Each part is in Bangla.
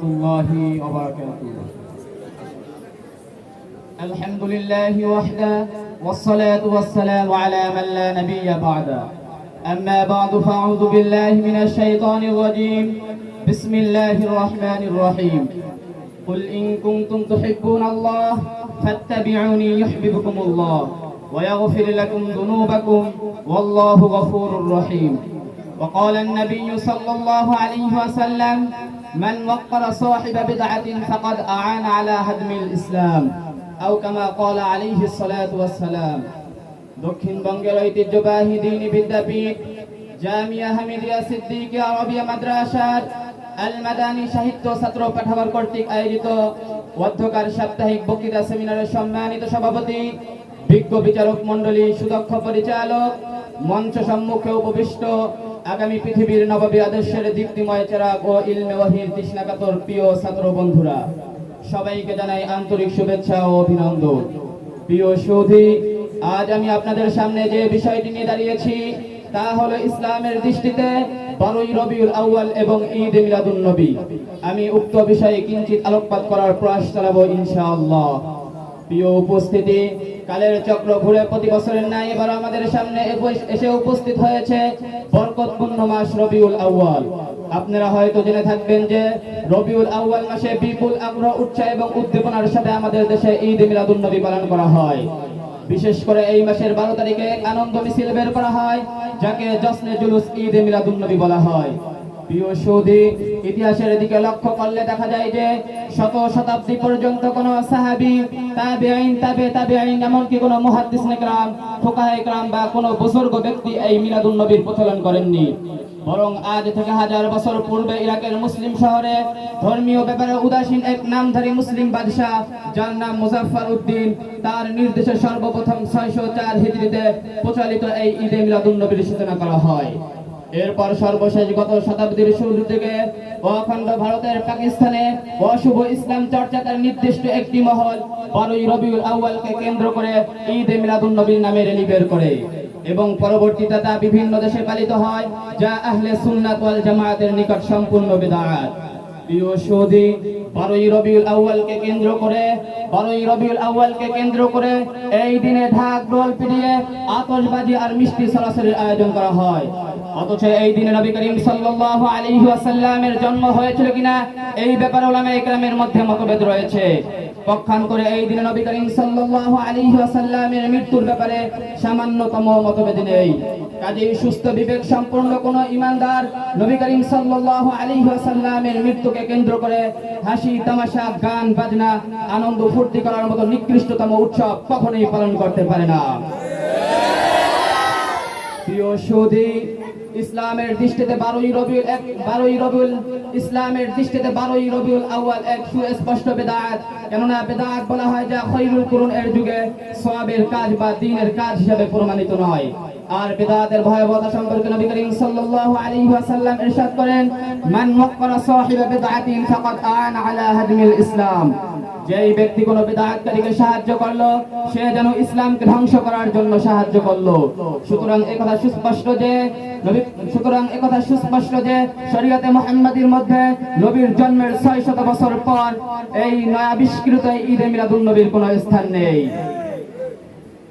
রাহমাতুল্লাহি ওয়া বারাকাতুহু। আলহামদুলিল্লাহি ওয়াহদা ওয়াসসালাতু ওয়াসসালামু আলা মান লা নাবিয়্যা বা'দা। আম্মা বা'দু ফাআউযু বিল্লাহি মিনাশ শাইতানির রাজীম। বিসমিল্লাহির রাহমানির রহিম। কুল ইন কুনতুম তুহিব্বুনাল্লাহ ফাত্তাবি'উনি ইউহিব্বুকুমুল্লাহ ওয়া ইয়াগফির লাকুম যুনুবাকুম ওয়াল্লাহু গফুরুর রহিম। وقال النبي صلى الله عليه وسلم من وقر صاحب بدعة فقد أعان على هدم الإسلام أو كما قال عليه الصلاة والسلام। দক্ষিণবঙ্গের ঐতিহ্যবাহী দ্বীনি বিদ্যাপীঠ জামিয়া হামিদিয়া সিদ্দিকিয়া আরবিয়া মাদ্রাসার আল মাদানী সাহিত্য ছাত্র পাঠাগার কর্তৃক আয়োজিত অধ্যকার সাপ্তাহিক বক্তৃতা সেমিনারের সম্মানিত সভাপতি, বিজ্ঞ বিচারক মণ্ডলী, সুদক্ষ পরিচালক, মঞ্চ সম্মুখে উপবিষ্ট আগামী পৃথিবীর নববী আদর্শের দীপ্তিময় চেরাগ ও ইলমে ওয়াহির তৃষ্ণাকাতর প্রিয় ছাত্র বন্ধুরা, সবাইকে জানাই আন্তরিক শুভেচ্ছা ও অভিনন্দন। প্রিয় সুধী, আজ আমি আপনাদের সামনে যে বিষয়টি নিয়ে দাঁড়িয়েছি তা হলো ইসলামের দৃষ্টিতে 12ই রবিউল আউয়াল এবং ঈদ এ মিলাদুন নবী। আমি উক্ত বিষয়ে কিঞ্চিত আলোকপাত করার প্রয়াস চালাবো ইনশাআল্লাহ। প্রিয় উপস্থিতি, কালের চক্র ঘুরে প্রতি বছরের ন্যায় এবার আমাদের সামনে এসে উপস্থিত হয়েছে বরকতপূর্ণ মাস রবিউল আউয়াল। আপনারা হয়তো জেনে থাকবেন যে রবিউল আউয়াল মাসে বিপুল আগ্রহ, উৎসাহ এবং উদ্দীপনার সাথে আমাদের দেশে ঈদ এ মিলাদুন নবী পালন করা হয়। বিশেষ করে এই মাসের 12 তারিখে আনন্দ মিছিল বের করা হয়, যাকে জশ্নে জুলুস ঈদ এ মিলাদুন নবী বলা হয়। প্রিয় সুধী, ইতিহাসের দিকে লক্ষ্য করলে দেখা যায় যে শত শতাব্দী পর্যন্ত কোন সাহাবী, তাবেঈন, তাবেঈন এমনকি কোন মুহাদ্দিস নেকরাম, ফুকাহায়ে কেরাম বা কোন বুজুর্গ ব্যক্তি এই মিলাদুন নবীর প্রচলন করেননি। বরং আজ থেকে 1000 বছর পূর্বে ইরাকের মুসলিম শহরে ধর্মীয় ব্যাপারে উদাসীন এক নামধারী মুসলিম বাদশা, যার নাম মুজাফফর উদ্দিন, তার নির্দেশে সর্বপ্রথম 604 হিজরিতে প্রচলিত এই ঈদ এ মিলাদুন নবীর সূচনা করা হয়। এরপর সর্বশেষ গত শতাব্দীর শুরু থেকে অখণ্ড ভারতের পাকিস্তানে অশুভ ইসলাম চর্চাকার নির্দিষ্ট একটি মহল 12ই রবিউল আউয়ালকে কেন্দ্র করে ঈদ এ মিলাদুন নবীর নামে র্যালি বের করে এবং পরবর্তীতে তা বিভিন্ন দেশে পালিত হয়, যা আহলে সুন্নাত ওয়াল জামায়াতের নিকট সম্পূর্ণ বিদআত। প্রিয় সুধী, 12ই রবিউল আউয়ালকে কেন্দ্র করে এই দিনে ঢাক ঢোল পিটিয়ে আতশবাজি আর মিষ্টি ছড়াছড়ির আয়োজন করা হয়। অথচ এই দিনে নবী করিম সাল্লাল্লাহু আলাইহি ওয়াসাল্লামের জন্ম হয়েছিল কিনা এই ব্যাপারে উলামায়ে কেরামের মধ্যে মতভেদ রয়েছে। পক্ষান্তরে এই দিনে নবী করিম সাল্লাল্লাহু আলাইহি ওয়াসাল্লামের মৃত্যুর ব্যাপারে সামান্যতম মতভেদ নেই। কাজেই সুস্থ বিবেক সম্পন্ন কোন ঈমানদার নবী করিম সাল্লাল্লাহু আলাইহি ওয়াসাল্লামের মৃত্যুকে কেন্দ্র করে হাসি তামাশা, গান বাজনা, আনন্দ ফুর্তি করার মতো নিকৃষ্টতম উৎসব কখনোই পালন করতে পারে না। প্রিয় সুধী, ইসলামের দৃষ্টিতে 12ই রবিউল আউয়াল এক সুস্পষ্ট বিদআত। কেননা বিদআত বলা হয় যা খৈরুল কুরুন এর যুগে সওয়াবের কাজ বা দ্বীনের কাজ হিসেবে প্রমাণিত নয়। আর বিদআতের ভয়াবহতা সম্পর্কে নবী করিম সাল্লাল্লাহু আলাইহি ওয়াসাল্লাম ইরশাদ করেন, মান ওয়াক্কারা সাহিবা বিদআতিন ফাকাদ আ'আনা আলা হাদমিল ইসলাম। যেই ব্যক্তি কোনো বিদআতকারীকে সাহায্য করলো, সে যেন ইসলামকে ধ্বংস করার জন্য সাহায্য করলো। সুতরাং একথা সুস্পষ্ট যে শরীয়তে মুহাম্মাদীর মধ্যে নবীর জন্মের 600 বছর পর এই নয়াবিষ্কৃত ঈদ এ মিলাদুন নবীর কোনো স্থান নেই।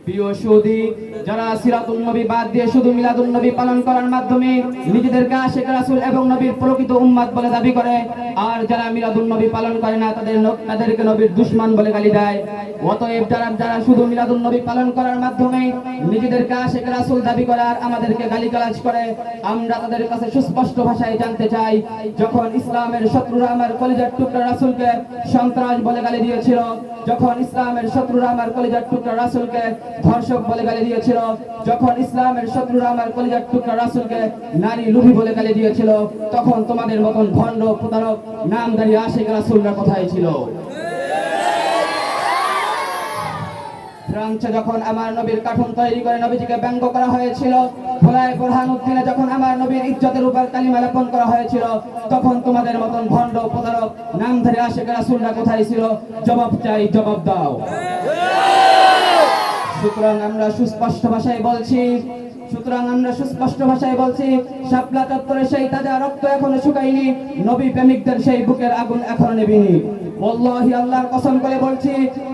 প্রিয় সুধী, যারা সিরাতুন নবী বাদ দিয়ে শুধু মিলাদুন নবী পালন করার মাধ্যমে নিজেদেরকে আশিক রাসূল এবং নবীর প্রকৃত উম্মত বলে দাবি করে, আর যারা মিলাদুন নবী পালন করে না তাদেরকে নবীর দুশমন বলে গালি দেয়। অতএব যারা শুধু মিলাদুন নবী পালন করার মাধ্যমে নিজেদেরকে আশিক রাসূল দাবি করে আর আমাদেরকে গালিগালাজ করে, আমরা তাদের কাছে সুস্পষ্ট ভাষায় জানতে চাই, যখন ইসলামের শত্রুরা আমার কলিজার টুকরা রাসূলকে সন্ত্রাস বলে গালি দিয়েছিল, যখন ইসলামের শত্রুরা আমার কলিজার টুকরা রাসূলকে ধর্ষক বলে গালি দিয়েছিল, যখন ইসলামের শত্রুরা আমার কলিজার টুকরা রাসূলকে নারী লোভী বলে গালি দিয়েছিল, তখন তোমাদের মতন ভণ্ড, প্রতারক, নামধারী আশিক রাসূলরা কোথায় ছিল? ফ্রান্সে যখন আমার নবীর কার্টুন তৈরি করে নবীজিকে ব্যঙ্গ করা হয়েছিল, ভোলায় বোরহানউদ্দিনে যখন আমার নবীর ইজ্জতের উপর কালিমা লেপন করা হয়েছিল, তখন তোমাদের মতন ভণ্ড, প্রতারক, নামধারী আশিক রাসূলরা কোথায় ছিল? জবাব চাই, জবাব দাও। সুতরাং আমরা সুস্পষ্ট ভাষায় বলছি, সুতরাং আমরা সুস্পষ্ট ভাষায় বলছি, শাপলা চত্বরের সেই তাজা রক্ত এখনো শুকায়নি, নবী প্রেমিকদের সেই বুকের আগুন এখনো নেভেনি। ওয়াল্লাহি আল্লাহর কসম করে বলছি,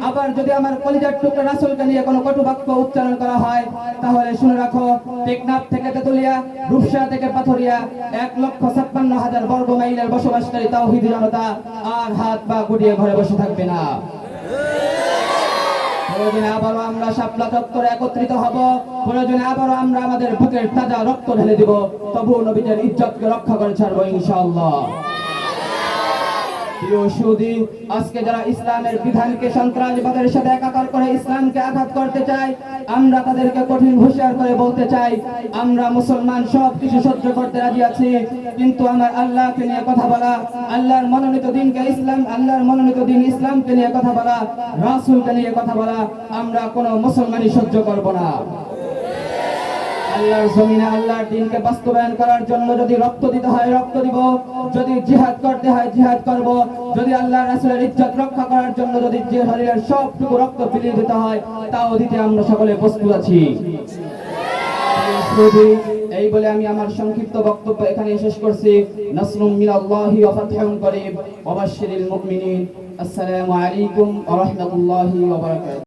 আবার যদি আমার কলিজার টুকরা রাসূলকে নিয়ে কোনো কটু বাক্য উচ্চারণ করা হয়, তাহলে শুনে রাখো, টেকনাফ থেকে তেতুলিয়া, রূপসা থেকে পাথরিয়া 1,56,000 বর্গ মাইলের বসবাসকারী তাওহীদি জনতা আর হাত পা গুটিয়ে ঘরে বসে থাকবে না। প্রয়োজনে আবারও আমরা শাপলা চত্বরে একত্রিত হব, প্রয়োজনে আবারও আমরা আমাদের বুকের তাজা রক্ত ঢেলে দিব, তবু নবীদের ইজ্জতকে রক্ষা করে ছাড়বো ইনশাআল্লাহ। প্রিয় সুধী, আজকে যারা ইসলামের বিধানকে সন্ত্রাসবাদের সাথে একাকার করে ইসলামকে আঘাত করতে চায়, আমরা তাদেরকে কঠিন হুঁশিয়ার করে বলতে চাই, আমরা মুসলমান সব কিছু সহ্য করতে রাজি আছি, কিন্তু আমার আল্লাহকে নিয়ে কথা বলা, আল্লাহর মনোনীত দিনকে ইসলাম, আল্লাহর মনোনীত দিন ইসলামকে নিয়ে কথা বলা, রাসূলকে নিয়ে কথা বলা আমরা কোনো মুসলমানই সহ্য করব না। আল্লাহর জমিনে আল্লাহর দ্বীনকে বাস্তবায়ন করার জন্য যদি রক্ত দিতে হয় রক্ত দিব, যদি জিহাদ করতে হয় জিহাদ করব, যদি আল্লাহর রাসূলের ইজ্জত রক্ষা করার জন্য যদি যে শরীরের সবটুকু রক্ত বিলিয়ে দিতে হয় তাও দিতে আমরা সকলে প্রস্তুত আছি। এই বলে আমি আমার সংক্ষিপ্ত বক্তব্য এখানে শেষ করছি। নাসরুম মিনাল্লাহি ওয়া ফাতহুন করিব ওয়া বাশশিরিল মুমিনিন। আসসালামু আলাইকুম ওয়া রাহমাতুল্লাহি ওয়া বারাকাতুহু।